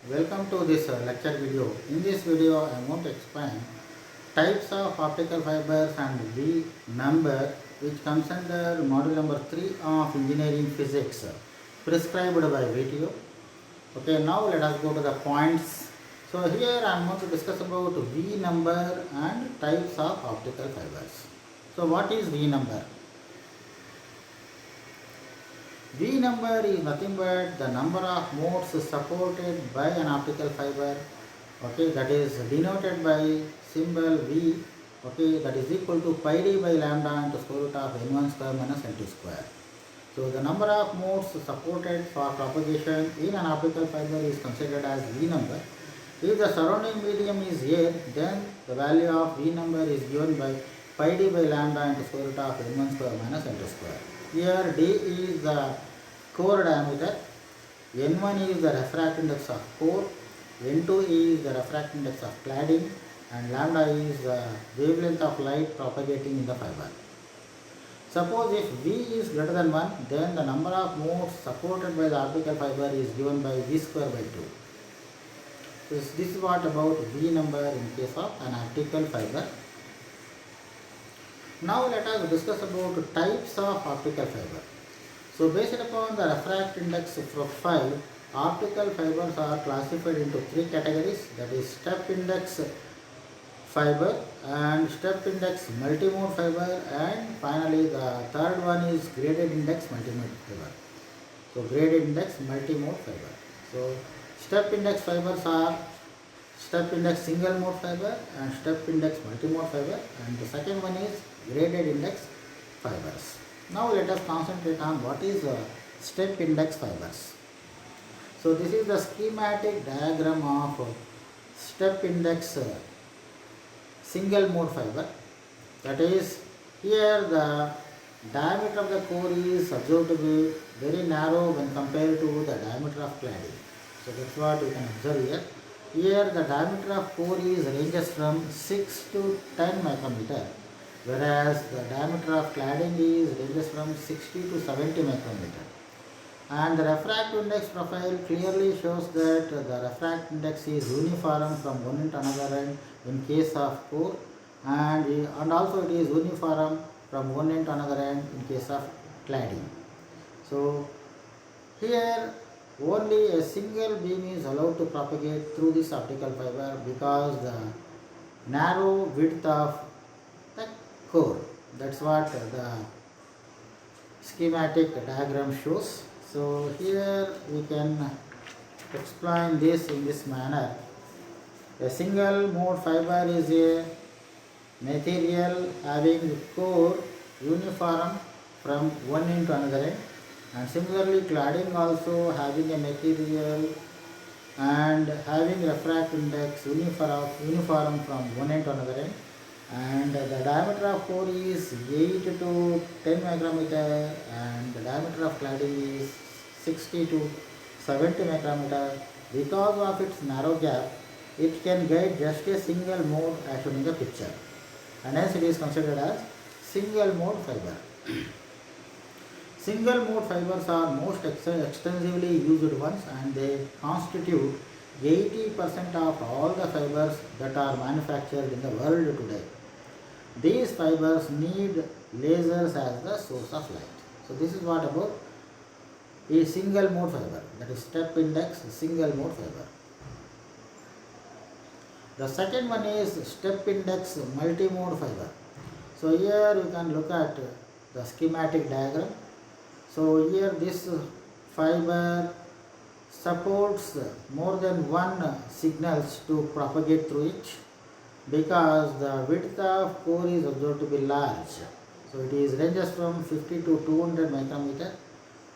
Welcome to this lecture video. In this video, I want to explain types of optical fibers and V number which comes under module number 3 of engineering physics prescribed by VTO. Okay, now let us go to the points. So here I am going to discuss about V number and types of optical fibers. So what is V number? V number is nothing but the number of modes supported by an optical fiber, okay, that is denoted by symbol V, okay, that is equal to pi d by lambda into square root of n1 square minus n2 square. So the number of modes supported for propagation in an optical fiber is considered as V number. If the surrounding medium is air, then the value of V number is given by pi d by lambda into square root of n1 square minus n2 square. Here d is the core diameter, n1 is the refractive index of core, n2 is the refractive index of cladding, and lambda is the wavelength of light propagating in the fiber. Suppose if V is greater than 1, then the number of modes supported by the optical fiber is given by V square by 2. So this is what about V number in case of an optical fiber. Now let us discuss about types of optical fiber. So based upon the refractive index profile, optical fibers are classified into three categories, that is step index fiber and step index multimode fiber, and finally the third one is graded index multimode fiber. So graded index multimode fiber. So step index fibers are step index single mode fiber and step index multimode fiber, and the second one is graded index fibers. Now let us concentrate on what is step index fibers. So this is the schematic diagram of step index single mode fiber. That is, here the diameter of the core is observed to be very narrow when compared to the diameter of cladding. So that's what you can observe here. Here the diameter of core is ranges from 6 to 10 micrometer, whereas the diameter of cladding is ranges from 60 to 70 micrometer. And the refractive index profile clearly shows that the refractive index is uniform from one end to another end in case of core, and also it is uniform from one end to another end in case of cladding. So here only a single beam is allowed to propagate through this optical fiber because the narrow width of the core. That's what the schematic diagram shows. So here we can explain this in this manner. A single mode fiber is a material having core uniform from one end to another end, and similarly cladding also having a material and having refractive index uniform from one end to another end, and the diameter of core is 8 to 10 micrometer and the diameter of cladding is 60 to 70 micrometer. Because of its narrow gap, it can guide just a single mode as shown in the picture, and hence it is considered as single mode fiber. Single mode fibers are most extensively used ones, and they constitute 80% of all the fibers that are manufactured in the world today. These fibers need lasers as the source of light. So this is what about a single mode fiber, that is step index single mode fiber. The second one is step index multimode fiber. So here you can look at the schematic diagram. So here this fiber supports more than one signals to propagate through it because the width of core is observed to be large. So it is ranges from 50 to 200 micrometer,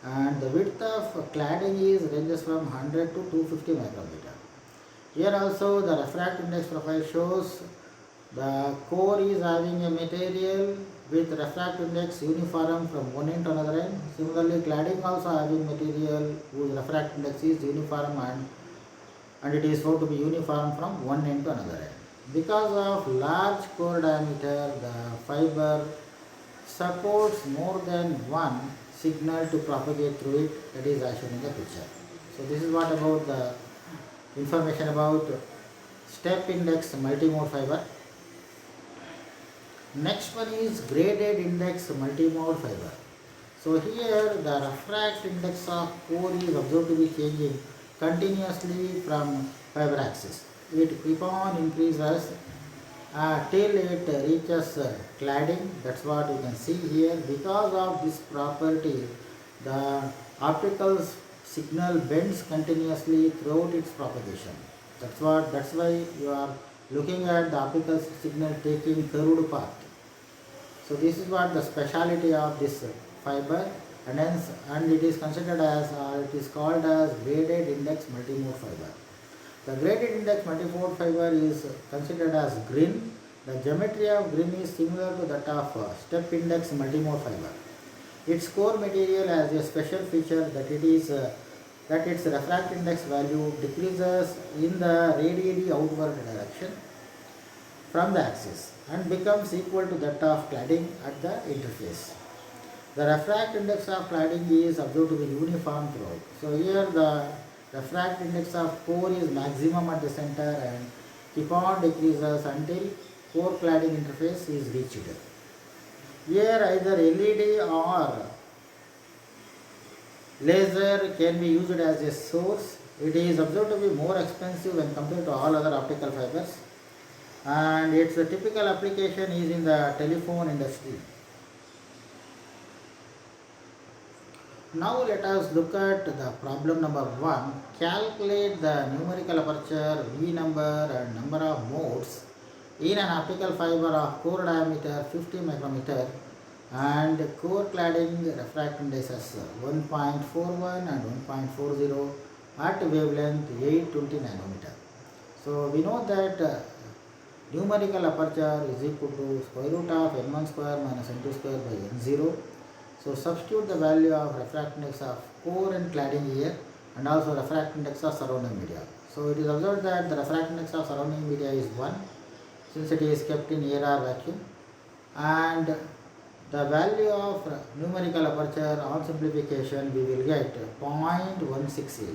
and the width of cladding is ranges from 100 to 250 micrometer. Here also the refractive index profile shows the core is having a material with refractive index uniform from one end to another end. Similarly, cladding also having material whose refractive index is uniform and it is found to be uniform from one end to another end. Because of large core diameter, the fiber supports more than one signal to propagate through it, that is as shown in the picture. So this is what about the information about step index multimode fiber. Next one is graded index multimode fiber. So here the refract index of core is observed to be changing continuously from fiber axis. It keep on increases till it reaches cladding. That's what you can see here. Because of this property, the optical signal bends continuously throughout its propagation. That's why you are looking at the optical signal taking curved path. So this is what the speciality of this fiber, and hence it is considered as it is called as graded index multimode fiber. The graded index multimode fiber is considered as green. The geometry of green is similar to that of step index multimode fiber. Its core material has a special feature that that its refract index value decreases in the radially outward direction from the axis and becomes equal to that of cladding at the interface. The refract index of cladding is observed to be uniform throughout. So here the refract index of core is maximum at the center and keep on decreases until core cladding interface is reached. Here either LED or laser can be used as a source. It is observed to be more expensive when compared to all other optical fibers, and its typical application is in the telephone industry. Now let us look at the problem number 1. Calculate the numerical aperture, V number and number of modes in an optical fiber of core diameter 50 micrometer and core cladding refract indices 1.41 and 1.40 at wavelength 820 nanometer. So we know that numerical aperture is equal to square root of n1 square minus n2 square by n0. So substitute the value of refract index of core and cladding here and also refract index of surrounding media. So it is observed that the refract index of surrounding media is 1 since it is kept in air or vacuum, and the value of numerical aperture on simplification we will get 0.168,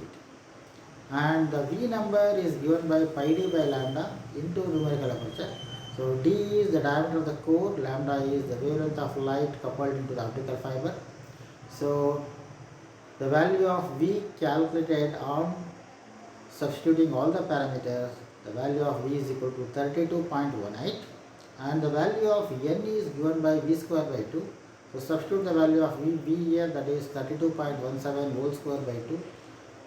and the V number is given by pi d by lambda into numerical aperture. So d is the diameter of the core, lambda is the wavelength of light coupled into the optical fiber. So the value of V calculated on substituting all the parameters, the value of V is equal to 32.18, and the value of n is given by V square by 2. So substitute the value of V here, that is 32.17 whole square by 2,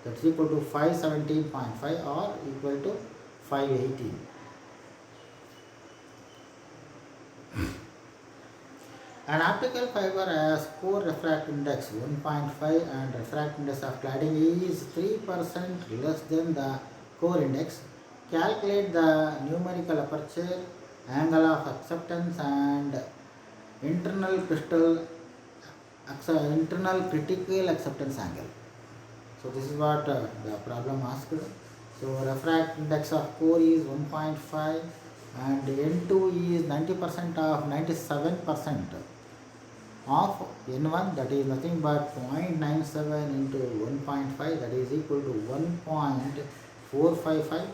that's equal to 517.5 or equal to 518. An optical fiber has core refract index 1.5 and refract index of cladding is 3% less than the core index. Calculate the numerical aperture, angle of acceptance and internal critical acceptance angle. So this is what the problem asked. So refract index of core is 1.5 and N2 is 90% of 97% of N1, that is nothing but 0.97 into 1.5, that is equal to 1.455,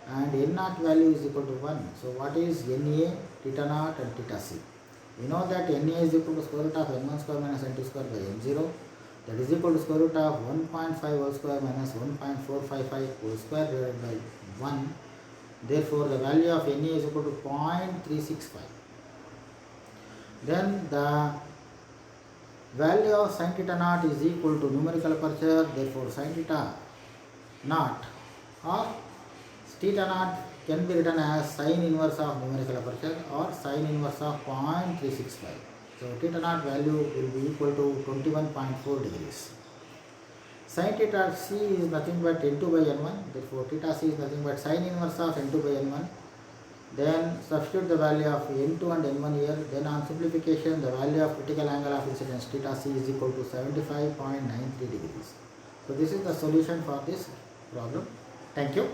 and N0 value is equal to 1. So what is NA, theta naught and theta C? We know that NA is equal to square root of N1 square minus N2 square by N0, that is equal to square root of 1.5 whole square minus 1.455 whole square divided by 1. Therefore the value of NA is equal to 0.365. Then the value of sin theta naught is equal to numerical aperture, therefore sin theta naught or theta naught can be written as sin inverse of numerical aperture or sin inverse of 0.365. So theta naught value will be equal to 21.4 degrees. Sin theta C is nothing but n2 by n1, therefore theta C is nothing but sin inverse of n2 by n1. Then substitute the value of n2 and n1 here. Then on simplification, the value of critical angle of incidence theta C is equal to 75.93 degrees. So this is the solution for this problem. Thank you.